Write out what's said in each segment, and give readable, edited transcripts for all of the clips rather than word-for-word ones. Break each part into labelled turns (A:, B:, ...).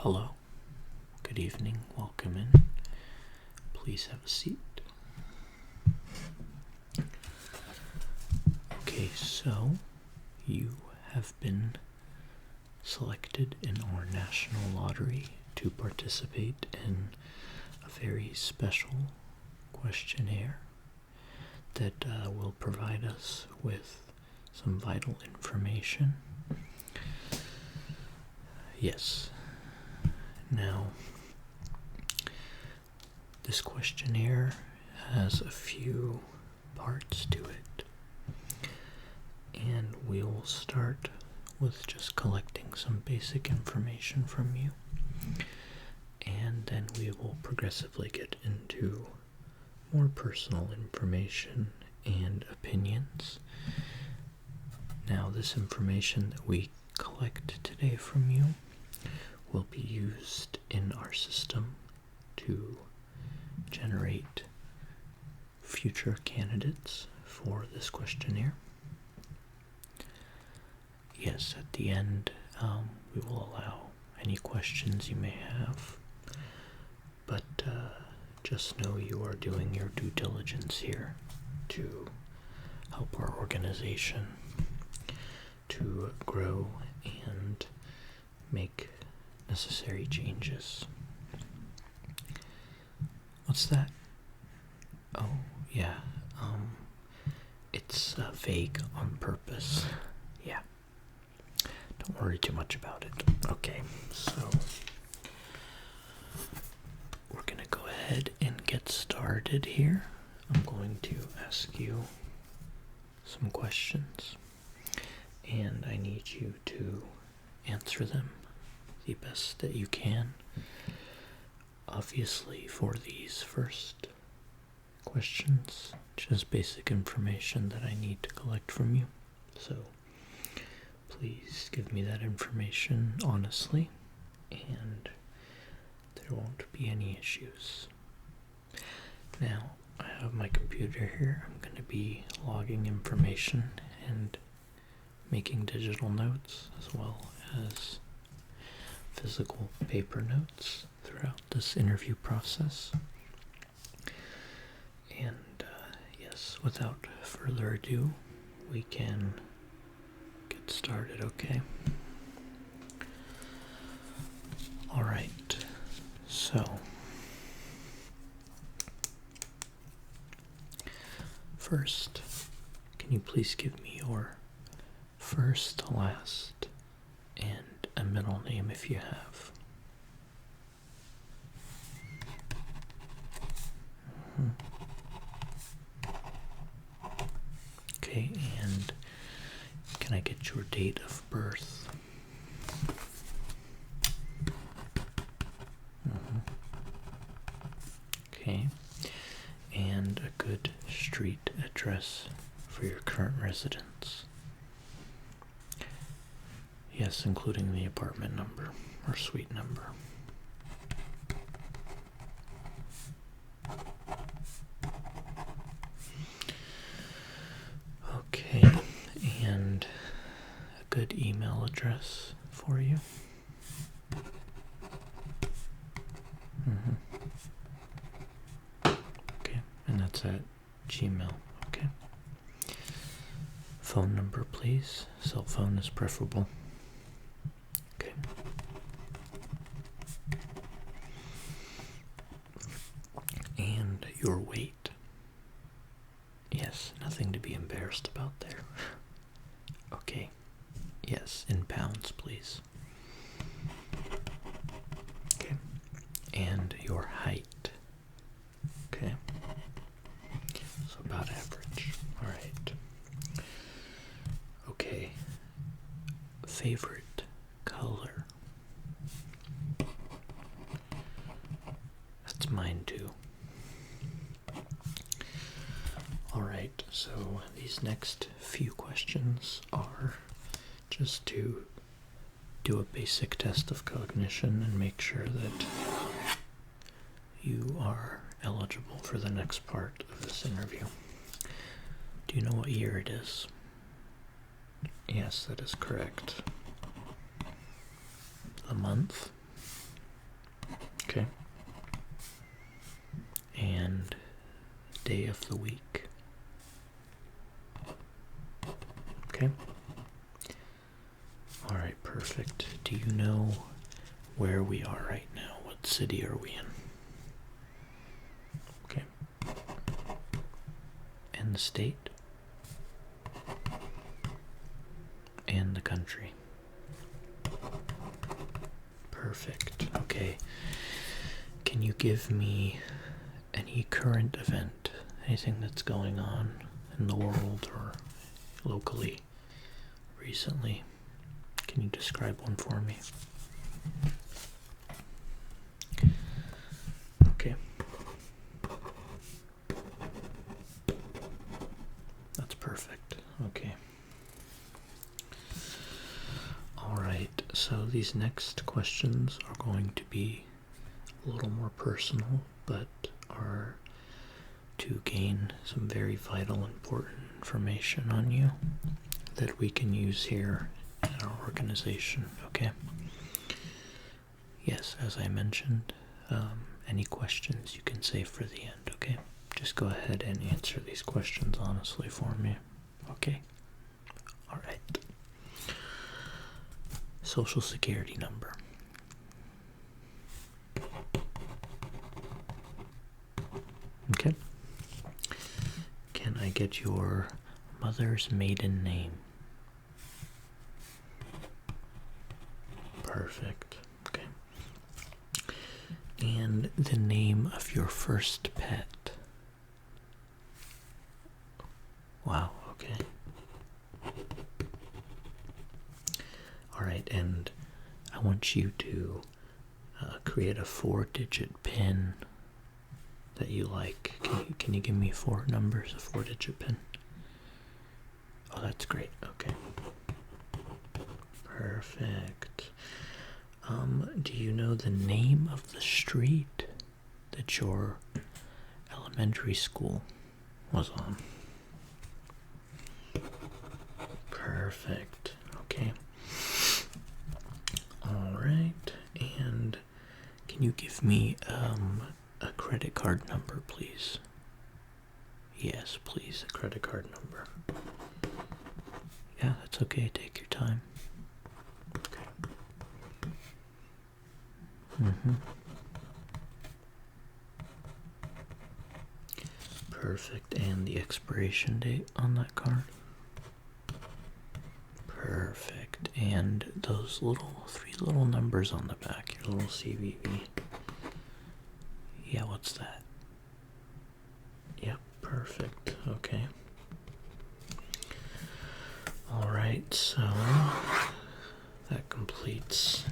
A: Hello, good evening, welcome in. Please have a seat. Okay, so you have been selected in our national lottery to participate in a very special questionnaire that will provide us with some vital information. Yes. Now, this questionnaire has a few parts to it, and we'll start with just collecting some basic information from you, and then we will progressively get into more personal information and opinions. Now, this information that we collect today from you will be used in our system to generate future candidates for this questionnaire. Yes, at the end, we will allow any questions you may have, but just know you are doing your due diligence here to help our organization to grow and make necessary changes. What's that? Oh, yeah, it's vague on purpose. Yeah. Don't worry too much about it. Okay, so we're gonna go ahead and get started here. I'm going to ask you some questions, and I need you to answer them the best that you can. Obviously, for these first questions, just basic information that I need to collect from you. So please give me that information honestly, and there won't be any issues. Now, I have my computer here. I'm going to be logging information and making digital notes as well as physical paper notes throughout this interview process. And yes, without further ado, we can get started, okay? Alright, so first, can you please give me your first, last, and a middle name if you have? Okay, and can I get your date of birth? Okay, and a good street address for your current residence. Yes, including the apartment number or suite number. Okay, and a good email address for you. Okay, and that's at Gmail. Okay. Phone number, please. Cell phone is preferable. Okay. And your weight. Yes, nothing to be embarrassed about there. Okay. Yes, in pounds, please. Okay. And your height. Okay. So about average. Alright. Okay. Favorite color. That's mine too. Alright, so these next few questions are just to do a basic test of cognition and make sure that you are eligible for the next part of this interview. Do you know what year it is? Yes, that is correct. A month? Okay. And day of the week. Okay. All right, perfect. Do you know where we are right now? What city are we in? Okay. And the state? And the country. Perfect. Okay. Can you give me any current event? Anything that's going on in the world or locally recently? Can you describe one for me? Okay. That's perfect. Okay. Alright, so these next questions are going to be a little more personal, but are to gain some very vital, important information on you that we can use here in our organization, okay? Yes, as I mentioned, any questions you can save for the end, okay? Just go ahead and answer these questions honestly for me, okay? Alright. Social Security number. Okay. Can I get your mother's maiden name? Perfect. Okay. And the name of your first pet? Wow, okay. Alright, and I want you to create a 4-digit PIN that you like. Can you give me 4 numbers, a 4-digit PIN? Oh, that's great. Okay. Perfect. Do you know the name of the street that your elementary school was on? Perfect. Okay. Alright, and can you give me a credit card number, please? Yes, please, a credit card number. Yeah, that's okay, take your time. Okay. Perfect, and the expiration date on that card? Perfect, and those 3 little numbers on the back, your little CVV. Yeah, what's that? Yep, perfect, okay. Alright, so that completes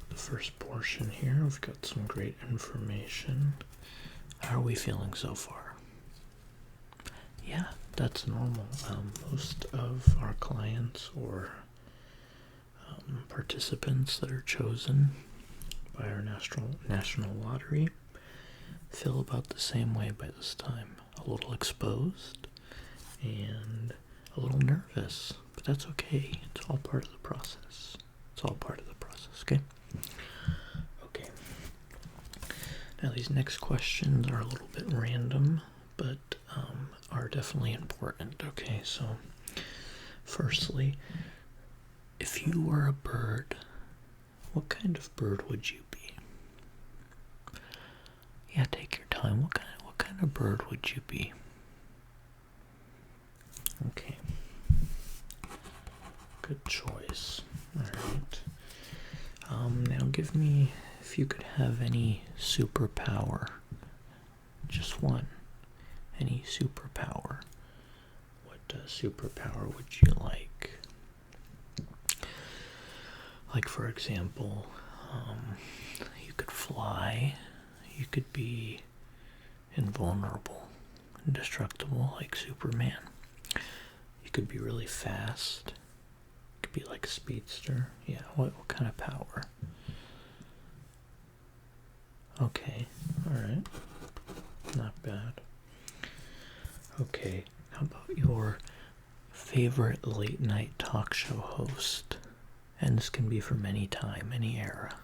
A: the first portion here. We've got some great information. How are we feeling so far? Yeah, that's normal. Most of our clients or participants that are chosen by our national lottery feel about the same way by this time. A little exposed and a little nervous, but that's okay. It's all part of the process. It's all part of the process, okay? Okay. Now these next questions are a little bit random, but are definitely important, okay? So, firstly, if you were a bird, what kind of bird would you be? Yeah, take your time. What kind of bird would you be? Okay. Good choice. Alright. Now give me, if you could have any superpower, just one, any superpower, what superpower would you like? Like, for example, you could fly, you could be invulnerable, indestructible, like Superman. You could be really fast. You could be like a speedster. Yeah, what kind of power? Okay, alright. Not bad. Okay, how about your favorite late night talk show host? And this can be from any time, any era.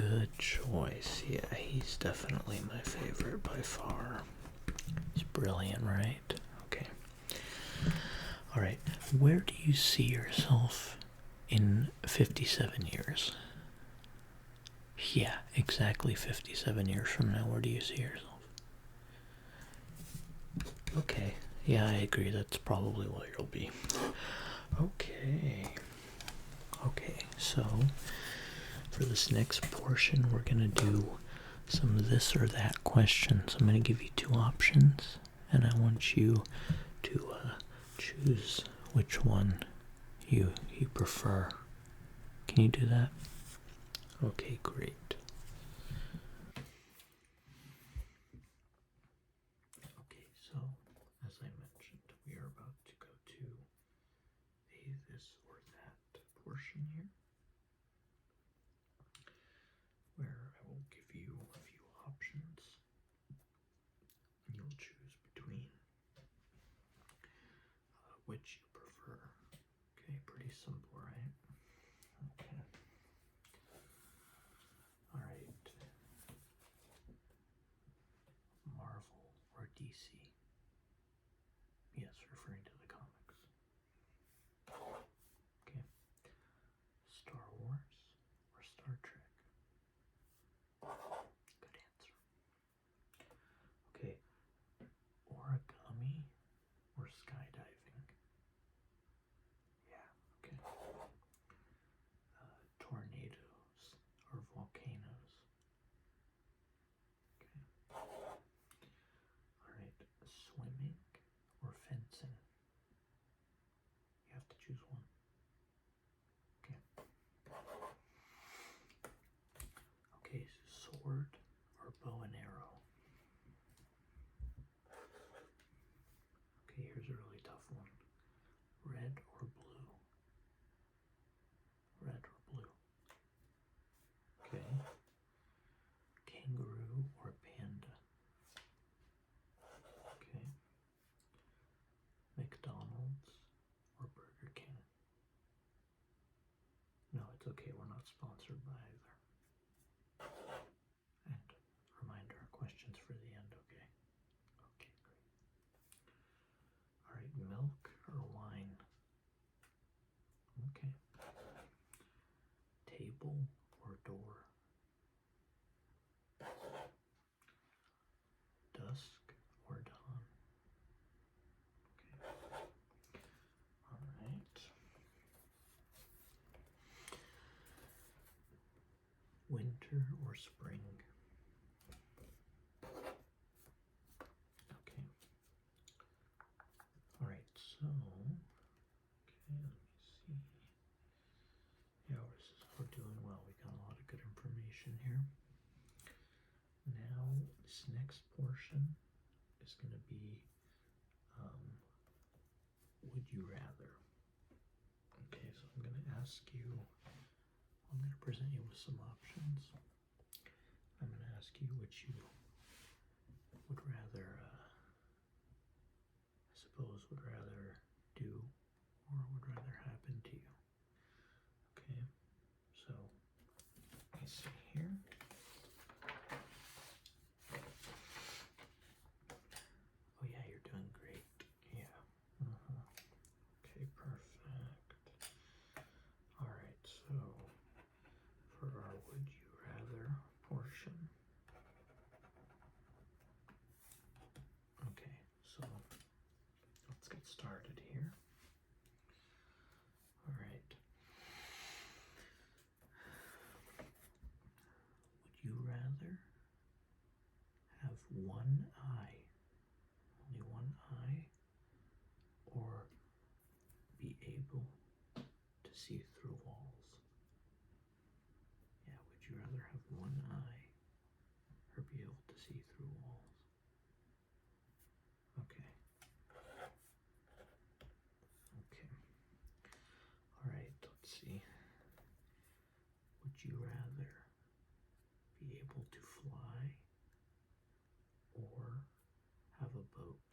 A: Good choice. Yeah, he's definitely my favorite by far. He's brilliant, right? Okay. Alright, where do you see yourself in 57 years? Yeah, exactly 57 years from now, where do you see yourself? Okay, yeah, I agree, that's probably what you'll be. Okay. Okay, so for this next portion, we're gonna do some this or that questions. I'm gonna give you two options, and I want you to choose which one you prefer. Can you do that? Okay, great. Okay, so as I mentioned, we are about to go to a this or that portion here, where I will give you a few options, and you'll choose between which you prefer. Okay, pretty simple, right? Okay. Alright. Marvel or DC? Yes, referring to the comics. Okay. Star Wars or Star Trek? Good answer. Okay. Origami or skydiving? Yeah, okay. Tornadoes or volcanoes? Okay. Alright, swimming or fencing? You have to choose one. Okay. Okay, sword or bow and arrow? Okay, here's a really tough one. Red or blue? Red or blue? Okay. Kangaroo or panda? Okay. McDonald's or Burger King? No, it's okay, we're not sponsored by either. And reminder, questions for the end, okay? Okay, great. Alright, milk or wine? Okay. Table or door? Dusk or dawn? Okay. Alright. Winter or spring? Okay. Alright, so, okay, let me see. Yeah, we're doing well. We got a lot of good information here. Now, this next portion is going to be would you rather? Okay, so I'm going to ask you, I'm going to present you with some options. I'm going to ask you what you would rather, I suppose, would rather do or would rather happen to you. Okay, so let me see here. Oh yeah, you're doing great. Yeah. Okay, perfect. Alright, so for our would you rather portion. Okay, so let's get started here. Alright. Would you rather have one eye, only one eye, or be able to see through walls? Yeah, would you rather have one eye or be able to see through walls? Okay. Okay. Alright, let's see. Would you rather be able to fly or have a boat?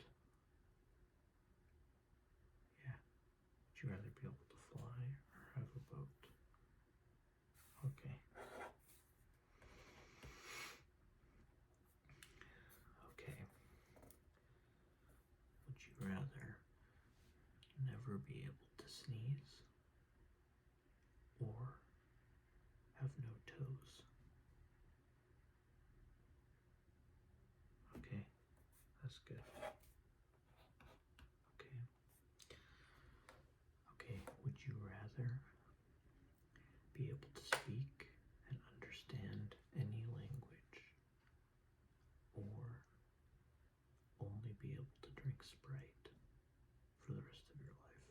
A: Yeah. Would you rather be able to fly or have a boat? Okay. to sneeze, or have no toes. Okay, that's good. Okay. Okay, would you rather be able to speak and understand any language, or only be able to drink Sprite for the rest of your life?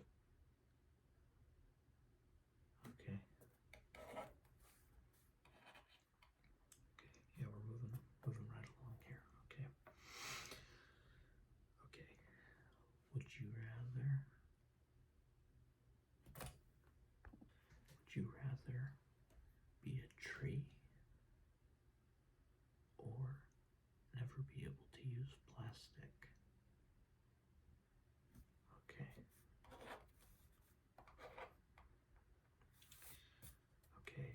A: Okay. Okay, yeah, we're moving right along here. Okay. Okay. Would you rather be a tree, or never be able to use plastic? Okay. Okay.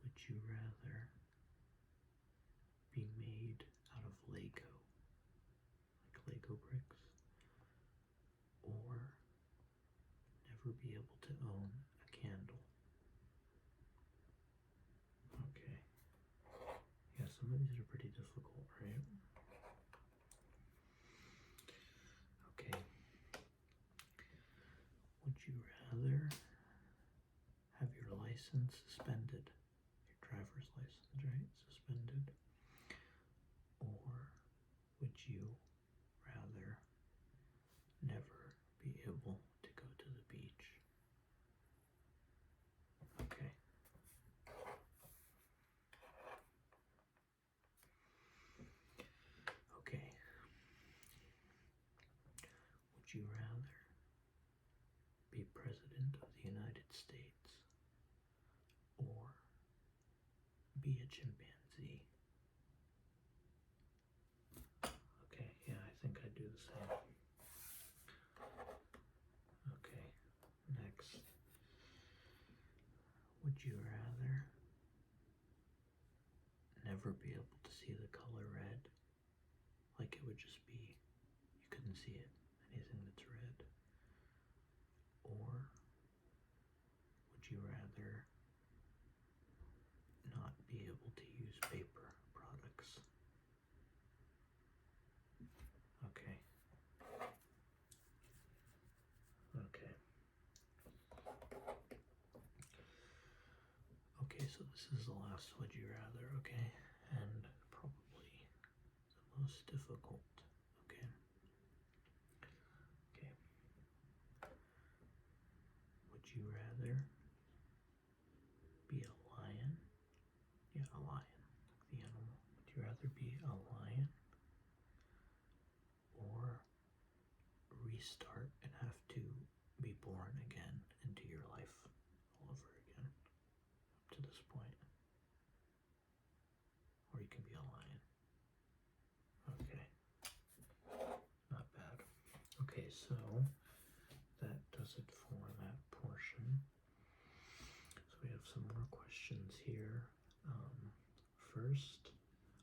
A: Would you rather be made out of Lego, like Lego bricks, or never be able to own a candle? Okay. Yeah, some of these are pretty difficult, right? Okay. Would you rather have your license suspended, your driver's license, right, suspended, or would you rather never be able to go to the beach? Okay. Okay. Would you rather be president of the United States, or be a chimpanzee? Okay, yeah, I think I'd do the same. Okay, next. Would you rather never be able to see the color red? Like, it would just be, you couldn't see it, anything that's red. Or would you rather not be able to use paper products? Okay. Okay. Okay, so this is the last would you rather, okay? And probably the most difficult, okay? Okay. Would you rather be a lion? Yeah, a lion, like the animal. Would you rather be a lion, or restart and have to be born again into your life all over again up to this point? Or you can be a lion. Okay. Not bad. Okay, so that does it for that portion. So we have some more questions here. First,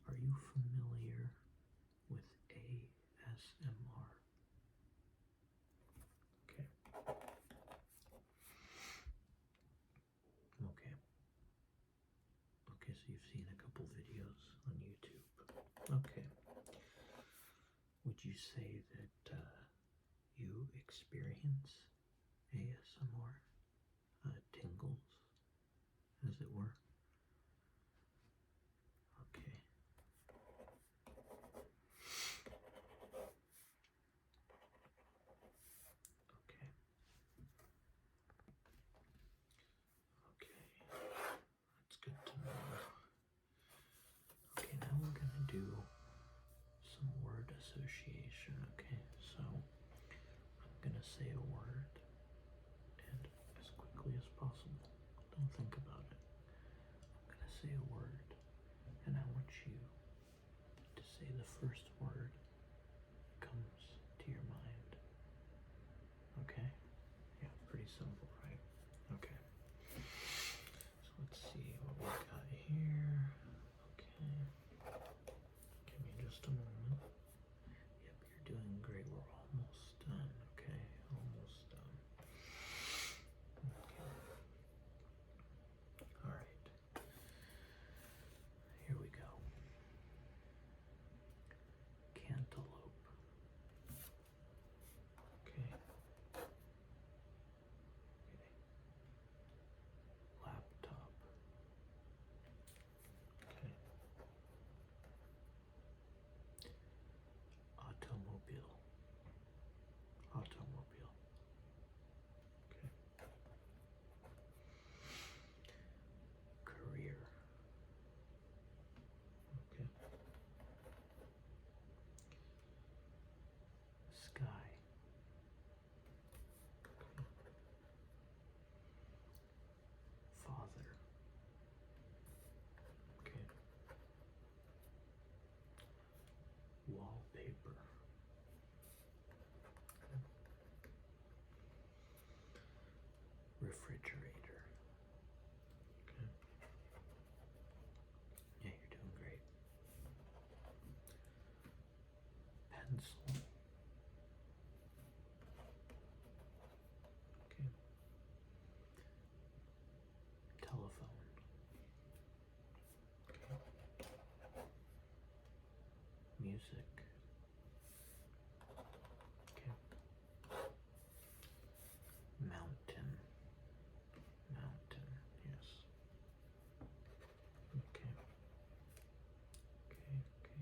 A: are you familiar with ASMR? Okay. Okay. Okay, so you've seen a couple videos on YouTube. Okay. Would you say that you experience ASMR tingles, as it were? Okay. Okay. Okay. That's good to know. Okay, now we're gonna do some word association. Okay, so I'm gonna say a word, and paper. Refrigerator. Okay. Yeah, you're doing great. Pencil. Okay. Telephone. Okay. Music. Okay. Mountain. Mountain, yes. Okay. Okay.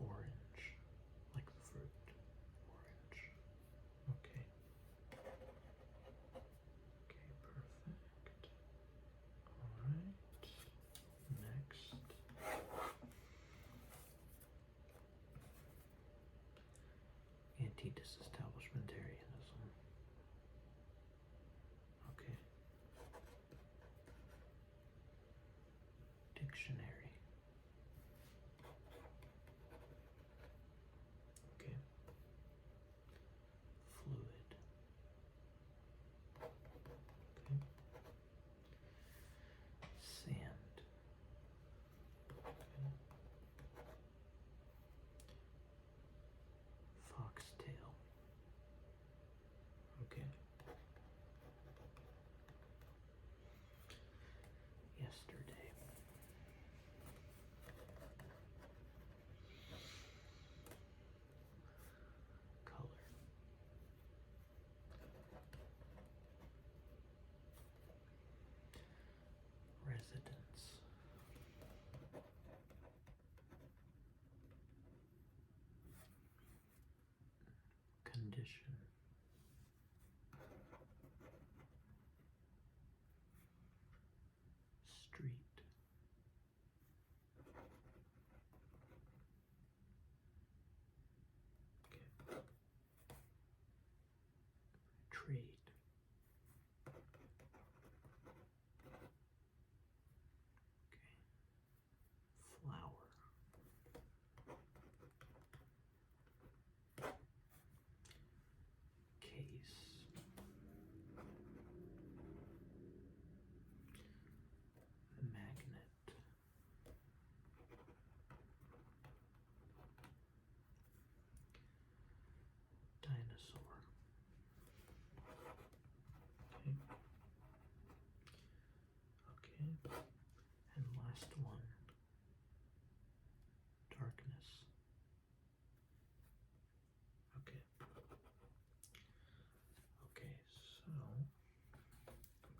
A: Orange. Like the fruit. Orange. Okay. Okay, perfect. Alright. Next. Anti-disestablishmentarianism. Okay. Dictionary. Okay. Fluid. Okay. Sand. Okay. Foxtail. Okay. Yesterday. Color. Residence. Condition. Street. Okay. Trade. Okay. Flower. Case. Magnet. Dinosaur. Okay. Okay. And last one. Darkness. Okay. Okay, so I'm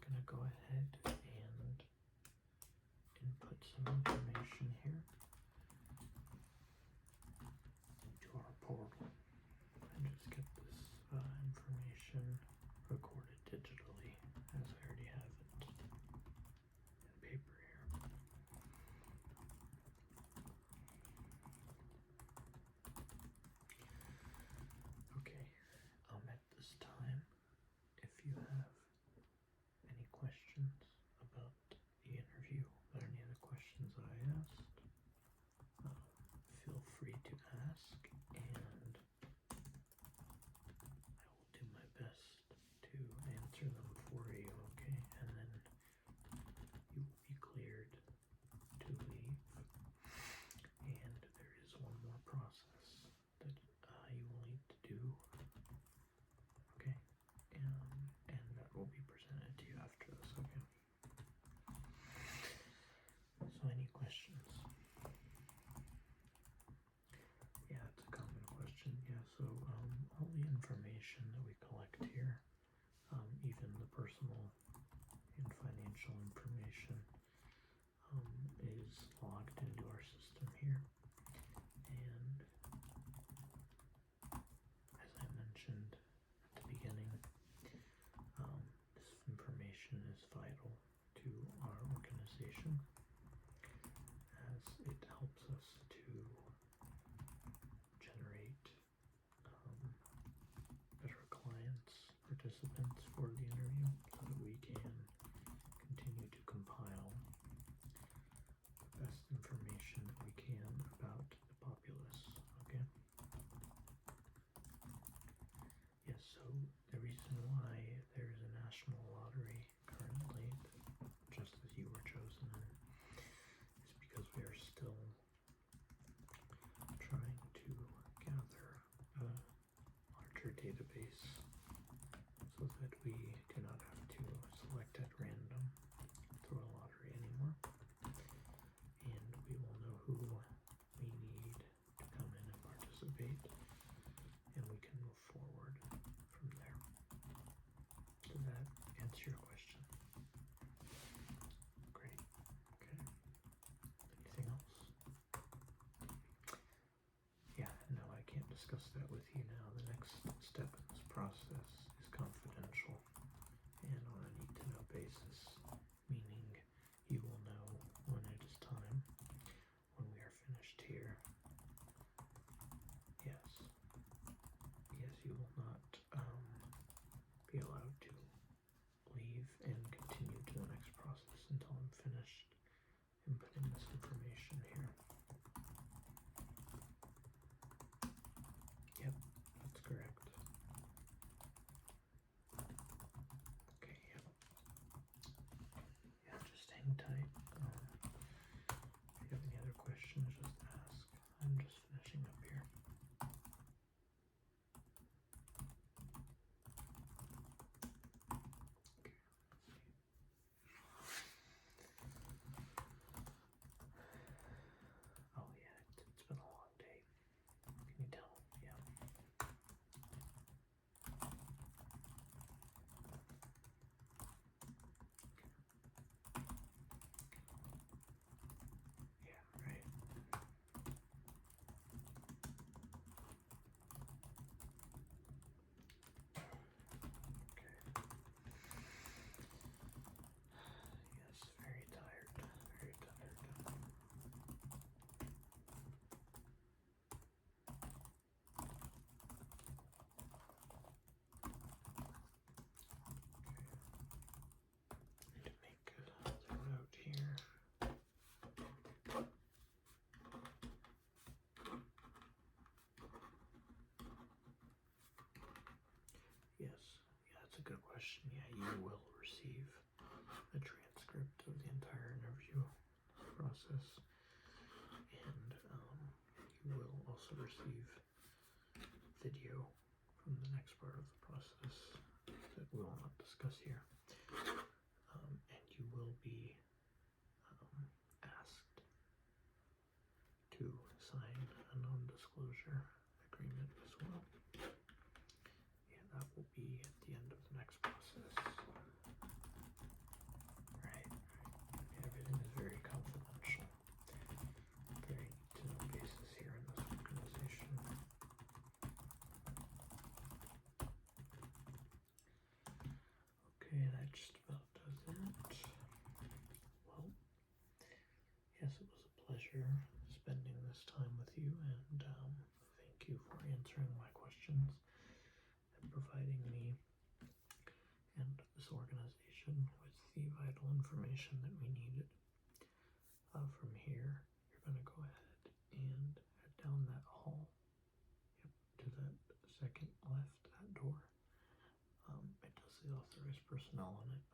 A: gonna go ahead and input some information here into our portal and just get this information recorded digitally, as I already have it in paper here. Okay, at this time, if you have any questions about the interview, or any of the questions that I asked, feel free to ask, and I will do my best to answer them for you, okay? And then you will be cleared to leave. And there is one more process that you will need to do, okay? And that will be presented to you after this, okay? So any questions? Yeah, it's a common question. Yeah, so all the information that we collect here, even the personal and financial information, is logged into our system here. And as I mentioned at the beginning, this information is vital to our organization, as it helps us to generate better clients, participants for the interview, so that we can continue to compile the best information that we can about the populace master database so that we do not have to select at random through a lottery anymore. And we will know who we need to come in and participate, and we can move forward from there. Did that answer your question? Great. Okay. Anything else? Yeah, no, I can't discuss that with you now. The next step in this process is confidential and on a need-to-know basis, meaning you will know when it is time, when we are finished here. Yes. Yes, you will not be allowed to leave and continue to the next process until I'm finished inputting this information here. Yep, that's correct. Okay, yep. Yeah, just hang tight. If you have any other questions, just ask. I'm just finishing up here. Okay, let's see. Oh yeah, it's been a long day. Can you tell? Yeah. Yeah, right. Okay. Yes, very tired. Very tired. Need to make a note here. Yes, yeah, that's a good question. Yeah, you will receive a transcript of the entire interview process, and you will also receive video from the next part of the process that we will not discuss here. And you will be asked to sign a non-disclosure agreement as well. Yeah, that will be at the end of the next process. Right. Everything is very confidential. Very need-to-know basis here in this organization. Okay, that just about does it. Well, yes, it was a pleasure spending this time with you, and thank you for answering my questions and providing me and this organization with the vital information that we needed. From here, you're going to go ahead and head down that hall. Yep, to that second left, that door. It does say authorized personnel on it.